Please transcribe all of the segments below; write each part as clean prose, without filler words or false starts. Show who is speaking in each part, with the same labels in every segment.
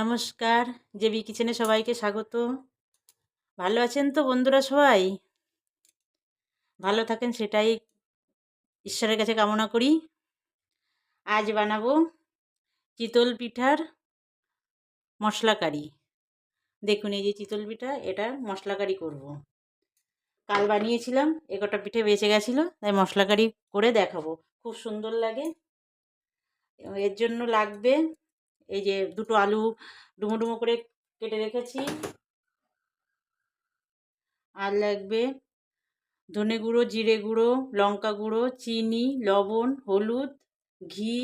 Speaker 1: নমস্কার, জেবি কিচেনে সবাইকে স্বাগত। ভালো আছেন তো বন্ধুরা সবাই? ভালো থাকেন সেটাই ঈশ্বরের কাছে কামনা করি। আজ বানাবো চিতল পিঠার মশলা কারি। দেখুন এই যে চিতল পিঠা, এটা মশলা কারি করব। কাল বানিয়েছিলাম, কটা পিঠে বেঁচে গেছিলো, তাই মশলা কারি করে দেখাবো। খুব সুন্দর লাগে। এর জন্য লাগবে এই যে দুটো আলু ডুমো ডুমো করে কেটে রেখেছি। আর লাগবে ধনে গুঁড়ো, জিরে গুঁড়ো, লঙ্কা গুঁড়ো, চিনি, লবণ, হলুদ, ঘি,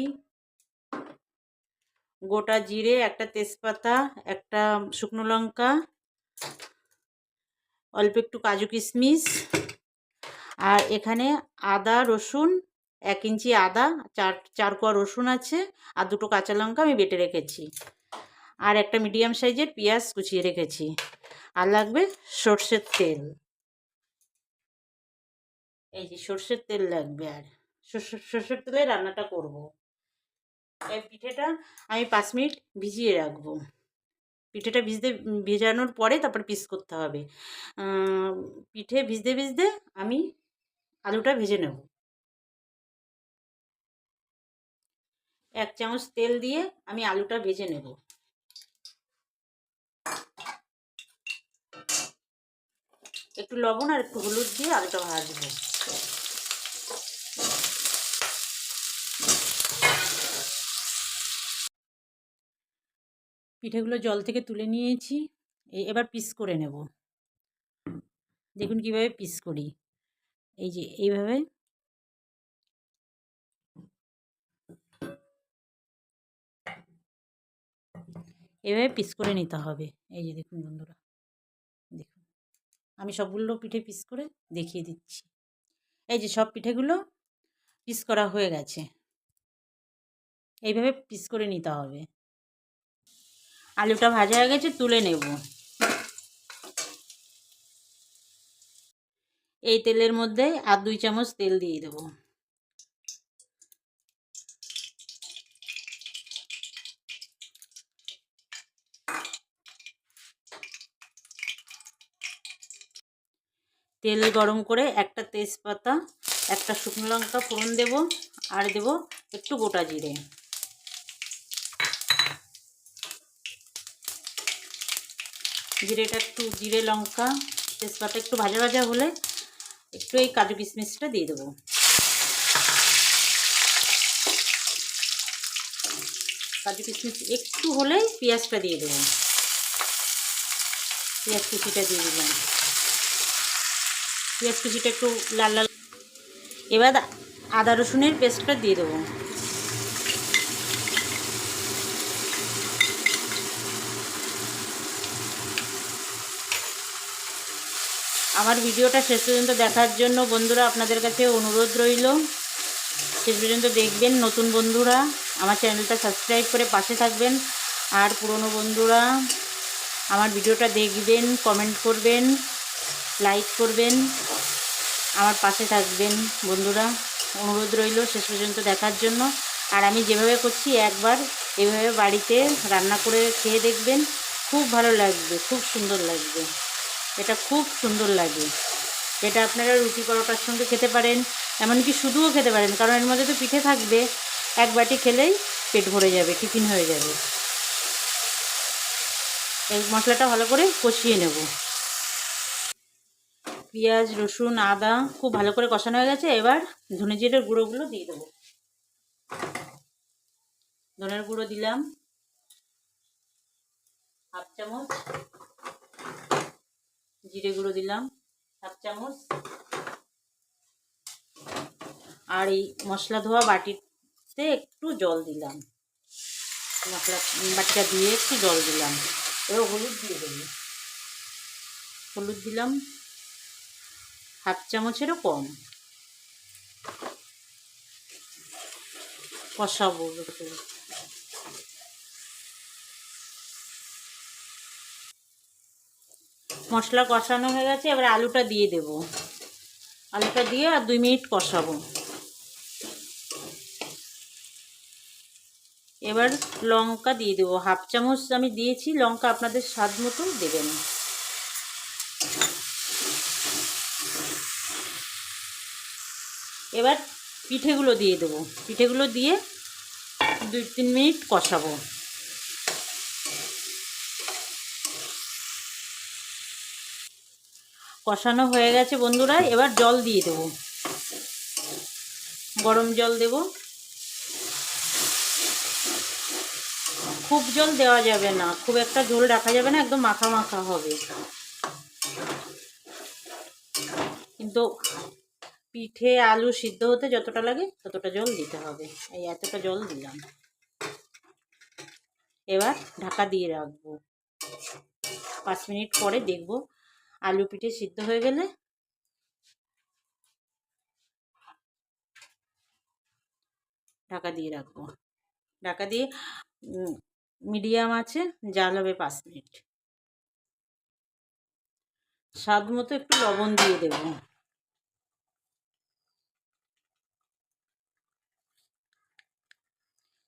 Speaker 1: গোটা জিরে, একটা তেজপাতা, একটা শুকনো লঙ্কা, অল্প একটু কাজু কিশমিশ। আর এখানে আদা রসুন 1 ইঞ্চি আদা, চার কোয়া রসুন আছে, আর দুটো কাঁচা লঙ্কা আমি বেটে রেখেছি। আর একটা মিডিয়াম সাইজের পেঁয়াজ কুচিয়ে রেখেছি। আর লাগবে সর্ষের তেল। এই যে সর্ষের তেল লাগবে। আর সর্ষের তেলে রান্নাটা করব। এই পিঠেটা আমি 5 মিনিট ভিজিয়ে রাখবো। পিঠেটা ভেজানোর পরে তারপর পিস করতে হবে। পিঠে ভিজতে ভিজতে আমি আলুটা ভেজে নেব। 1 চামচ তেল দিয়ে আমি আলুটা ভেজে নেব। একটু লবণ আর একটু হলুদ দিয়ে আলুটা ভাজবো। পিঠেগুলো জল থেকে তুলে নিয়েছি, এবার পিস করে নেব। দেখুন কিভাবে পিস করি। এই যে এইভাবে এভাবে পিস করে নিতে হবে। এই যে দেখুন বন্ধুরা, দেখুন আমি সবগুলো পিঠে পিস করে দেখিয়ে দিচ্ছি। এই যে সব পিঠেগুলো পিস করা হয়ে গেছে। এইভাবে পিস করে নিতে হবে। আলুটা ভাজা হয়ে গেছে, তুলে নেব। এই তেলের মধ্যে আর 2 চামচ তেল দিয়ে দেব। তেল গরম করে একটা তেজপাতা, একটা শুকনো লঙ্কা ফোড়ন দেব, আর দেব একটু গোটা জিরে। জিরেটা একটু, জিরে লঙ্কা তেজপাতা একটু ভাজা ভাজা হলে একটু এই কাজু কিশমিশটা দিয়ে দেবো। কাজু কিশমিশ একটু হলেই পেঁয়াজটা দিয়ে দেবো। পেঁয়াজ কুচিটা দিয়ে দিলাম। পেঁয়াজ কুচিটা একটু লাল লাল। এবার আদা রসুনের পেস্টটা দিয়ে দেবো। আমার ভিডিওটা শেষ পর্যন্ত দেখার জন্য বন্ধুরা আপনাদের কাছে অনুরোধ রইল, শেষ পর্যন্ত দেখবেন। নতুন বন্ধুরা আমার চ্যানেলটা সাবস্ক্রাইব করে পাশে থাকবেন। আর পুরনো বন্ধুরা আমার ভিডিওটা দেখবেন, কমেন্ট করবেন, লাইক করবেন, আমার পাশে থাকবেন। বন্ধুরা অনুরোধ রইল শেষ পর্যন্ত দেখার জন্য। আর আমি যেভাবে করছি একবার এভাবে বাড়িতে রান্না করে খেয়ে দেখবেন, খুব ভালো লাগবে, খুব সুন্দর লাগবে। এটা খুব সুন্দর লাগে। এটা আপনারা রুটি পরোটার সঙ্গে খেতে পারেন, এমনকি শুধুও খেতে পারেন, কারণ এর মধ্যে তো পিঠে থাকবে। এক বাটি খেলেই পেট ভরে যাবে, টিফিন হয়ে যাবে। এই মশলাটা ভালো করে কষিয়ে নেব। পেঁয়াজ রসুন আদা খুব ভালো করে কষানো হয়ে গেছে। এবার ধনে জিরের গুঁড়োগুলো দিয়ে দেবো। ধনের গুঁড়ো দিলাম 1/2 চামচ, জিরে গুঁড়ো দিলাম 1/2 চামচ, আর এই মশলা ধোয়া বাটিতে একটু জল দিলাম। মশলা বাটিটা দিয়ে একটু জল দিলাম। এবার হলুদ দিয়ে দেবো। হলুদ দিলাম 1/2 চামচেরও কম। কষাবো। মশলা কষানো হয়ে গেছে, এবার আলুটা দিয়ে দেব। আলুটা দিয়ে আর 2 মিনিট কষাবো। এবার লঙ্কা দিয়ে দেবো, 1/2 চামচ আমি দিয়েছি লঙ্কা, আপনাদের স্বাদ মতো দেবেন। এবার পিঠেগুলো দিয়ে দেবো, পিঠেগুলো দিয়ে 2-3 মিনিট কষাবো। কষানো হয়ে গেছে বন্ধুরা, এবার জল দিয়ে দেবো, গরম জল দেব। খুব জল দেওয়া যাবে না, খুব একটা ঝোল রাখা যাবে না, একদম মাখা মাখা হবে। কিন্তু পিঠে আলু সিদ্ধ হতে যতটা লাগে ততটা জল দিতে হবে, এই এতটা জল দিলাম। এবার ঢাকা দিয়ে রাখবো, 5 মিনিট পরে দেখব আলু পিঠে সিদ্ধ হয়ে গেলে ঢাকা দিয়ে রাখবো। ঢাকা দিয়ে মিডিয়াম আছে জাল হবে 5 মিনিট। স্বাদ মতো একটু লবণ দিয়ে দেব।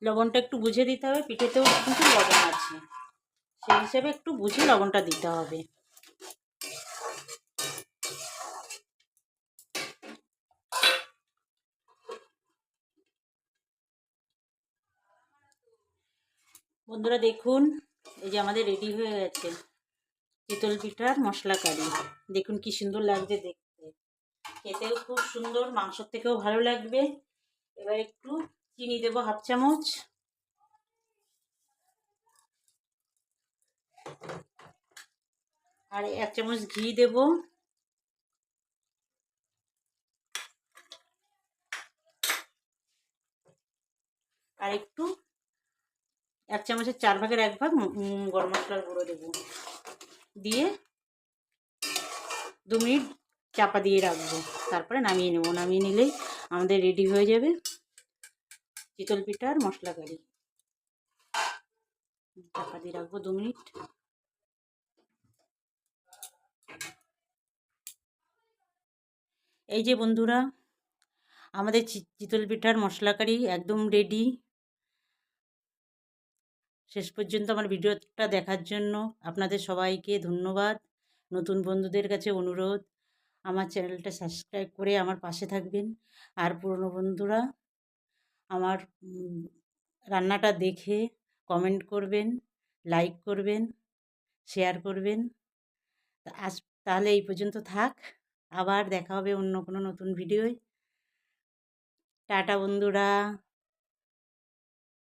Speaker 1: লবণটা একটু বুঝে দিতে হবে, পিঠেতেও কিন্তু লবণ আছে, সেই হিসেবে একটু বুঝে লবণটা দিতে হবে। বন্ধুরা দেখুন, এই যে আমাদের রেডি হয়ে গেছে চিতল পিঠার মশলা কারি। দেখুন কি সুন্দর লাগছে দেখতে, খেতেও খুব সুন্দর, মাংসর থেকেও ভালো লাগবে। এবার একটু চিনি দেবো 1/2 চামচ, আর 1 চামচ ঘি দেব। আর একটু 1 চামচের 4 ভাগের 1 ভাগ গরম মশলার গুঁড়ো দেব, দিয়ে 2 মিনিট চাপা দিয়ে রাখবো, তারপরে নামিয়ে নেব। নামিয়ে নিলেই আমাদের রেডি হয়ে যাবে চিতল পিঠার মশলা কারি। চাপা দিয়ে রাখবো 2 মিনিট। এই যে বন্ধুরা, আমাদের চিতল পিঠার মশলা কারি একদম রেডি। শেষ পর্যন্ত আমার ভিডিওটা দেখার জন্য আপনাদের সবাইকে ধন্যবাদ। নতুন বন্ধুদের কাছে অনুরোধ, আমার চ্যানেলটা সাবস্ক্রাইব করে আমার পাশে থাকবেন। আর পুরনো বন্ধুরা আমার রান্নাটা দেখে কমেন্ট করবেন, লাইক করবেন, শেয়ার করবেন। আজ তাহলে এই পর্যন্ত থাক, আবার দেখা হবে অন্য কোনো নতুন ভিডিওয়। টাটা বন্ধুরা।